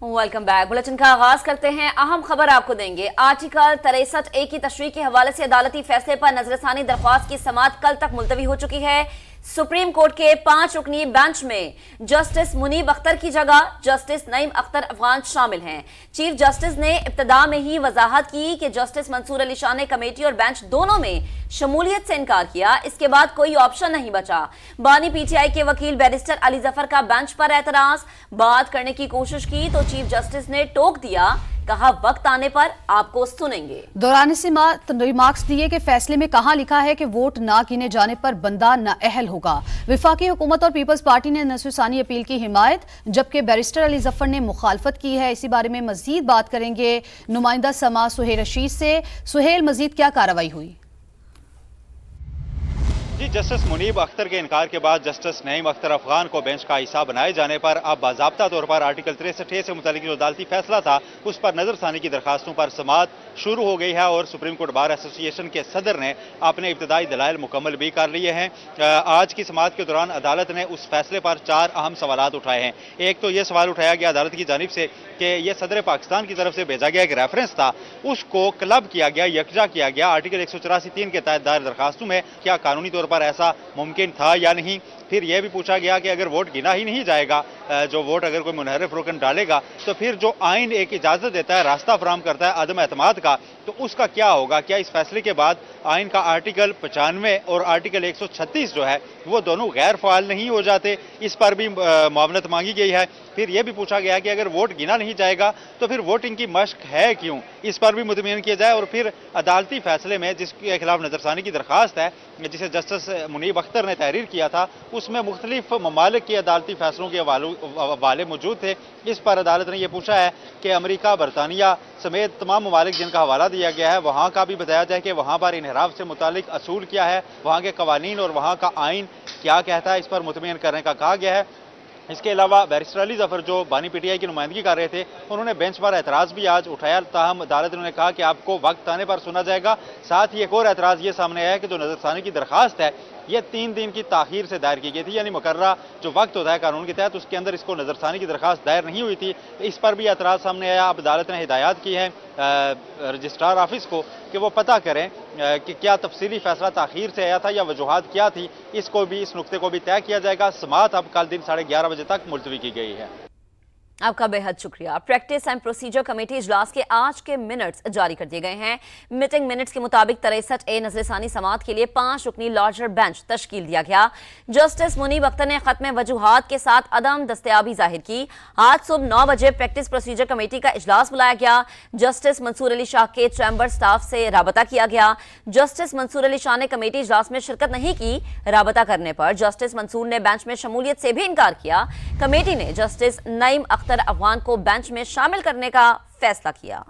Welcome back. Bulletin का आगाज करते हैं। अहम खबर आपको देंगे। आर्टिकल 63A की तशरीह के हवाले से अदालती फैसले पर नजरसानी दरख्वास्त की समाअत कल तक मुलतवी हो चुकी है। सुप्रीम कोर्ट के 5 रुकनी बेंच में जस्टिस मुनीब अख्तर की जगह जस्टिस नईम अख्तर अफगान शामिल हैं। चीफ जस्टिस ने इब्तदा में ही वजाहत की कि जस्टिस मंसूर अली शाह ने कमेटी और बेंच दोनों में शमूलियत से इनकार किया। इसके बाद कोई ऑप्शन नहीं बचा। बानी पीटीआई के वकील बैरिस्टर अली जफर का बेंच पर एतराज। बात करने की कोशिश की तो चीफ जस्टिस ने टोक दिया, कहा वक्त आने पर आपको सुनेंगे। दौरान समाअत रिमार्क्स दिए कि फैसले में कहां लिखा है कि वोट ना गिने जाने पर बंदा नाअहल होगा। विफाकी हुकूमत और पीपल्स पार्टी ने नस्वानी अपील की हिमायत, जबकि बैरिस्टर अली जफर ने मुखालफत की है। इसी बारे में मजीद बात करेंगे नुमाइंदा समा सुहेल रशीद से। सुहेल, मजीद क्या कार्रवाई हुई? जी, जस्टिस मुनीब अख्तर के इनकार के बाद जस्टिस नईम अख्तर अफगान को बेंच का हिस्सा बनाए जाने पर अब बाज़ाब्ता तौर पर आर्टिकल 63A से मुतालिक जो अदालती फैसला था उस पर नजरसानी की दरखास्तों पर समाअत शुरू हो गई है और सुप्रीम कोर्ट बार एसोसिएशन के सदर ने अपने इब्तदाई दलाइल मुकम्मल भी कर लिए हैं। आज की समाअत के दौरान अदालत ने उस फैसले पर 4 अहम सवालात उठाए हैं। एक तो ये सवाल उठाया गया अदालत की जानिब से कि यह सदर पाकिस्तान की तरफ से भेजा गया एक रेफरेंस था, उसको क्लब किया गया, यकजा किया गया आर्टिकल 184(3) के तहत दायर दरखास्तों में, क्या कानूनी तौर पर ऐसा मुमकिन था या नहीं। फिर यह भी पूछा गया कि अगर वोट गिना ही नहीं जाएगा, जो वोट अगर कोई मुनहरिफ रुकन डालेगा, तो फिर जो आइन एक इजाजत देता है, रास्ता फराहम करता है अदम एतमाद का, तो उसका क्या होगा। क्या इस फैसले के बाद आइन का आर्टिकल 95 और आर्टिकल 136 जो है वो दोनों गैर फाल नहीं हो जाते, इस पर भी मामलत मांगी गई है। फिर यह भी पूछा गया कि अगर वोट गिना नहीं जाएगा तो फिर वोटिंग की मश्क है क्यों, इस पर भी मुतमईन किया जाए। और फिर अदालती फैसले में जिसके खिलाफ नजरसानी की दरखास्त है, जिसे जस्टिस मुनीब अख्तर ने तहरीर किया था, उसमें मुख्तलिफ ममालिक के अदालती फैसलों के हवाले मौजूद थे। इस पर अदालत ने यह पूछा है कि अमेरिका, बरतानिया समेत तमाम ममालिक जिनका हवाला दिया गया है, वहाँ का भी बताया जाए कि वहाँ पर इनहराफ से मुतालिक असूल क्या है, वहाँ के कवानीन और वहाँ का आइन क्या कहता है, इस पर मुतमईन करने का कहा गया है। इसके अलावा बैरिस्टर अली जफर जो बानी पीटीआई की नुमाइंदगी कर रहे थे, उन्होंने बेंच पर एतराज़ भी आज उठाया, ताहम अदालत ने कहा कि आपको वक्त आने पर सुना जाएगा। साथ ही एक और एतराज़ ये सामने आया कि जो नजरसानी की दरखास्त है ये 3 दिन की ताखीर से दायर की गई थी, यानी मुकर्रा जो वक्त होता है कानून के तहत उसके अंदर इसको नजरसानी की दरखास्त दायर नहीं हुई थी। इस पर भी एतराज़ सामने आया। अब अदालत ने हिदायत की है रजिस्ट्रार ऑफिस को कि वो पता करें कि क्या तफसीली फैसला ताखीर से आया था या वजूहात क्या थी, इसको भी, इस नुक्ते को भी तय किया जाएगा। समाअत अब कल दिन 11:30 बजे तक मुलतवी की गई है। आपका बेहद शुक्रिया। प्रैक्टिस एंड प्रोसीजर कमेटी इजलास के आज के मिनट्स जारी कर दिए गए हैं। मीटिंग मिनट्स के मुताबिक 63A नजरसानी समाअत के लिए 5 रुकनी लार्जर बेंच तश्कील दिया गया। जस्टिस मुनीब अख्तर ने खत्म वजूहात के साथ अदम दस्तयाबी जाहिर की। आज सुबह 9 बजे प्रैक्टिस प्रोसीजर कमेटी का इजलास बुलाया गया। जस्टिस मंसूर अली शाह के चैम्बर स्टाफ से राबता किया गया। जस्टिस मंसूर अली शाह ने कमेटी इजलास में शिरकत नहीं की। राबता करने पर जस्टिस मंसूर ने बेंच में शमूलियत से भी इनकार किया। कमेटी ने जस्टिस नईम अख्तर अफगान को बेंच में शामिल करने का फैसला किया।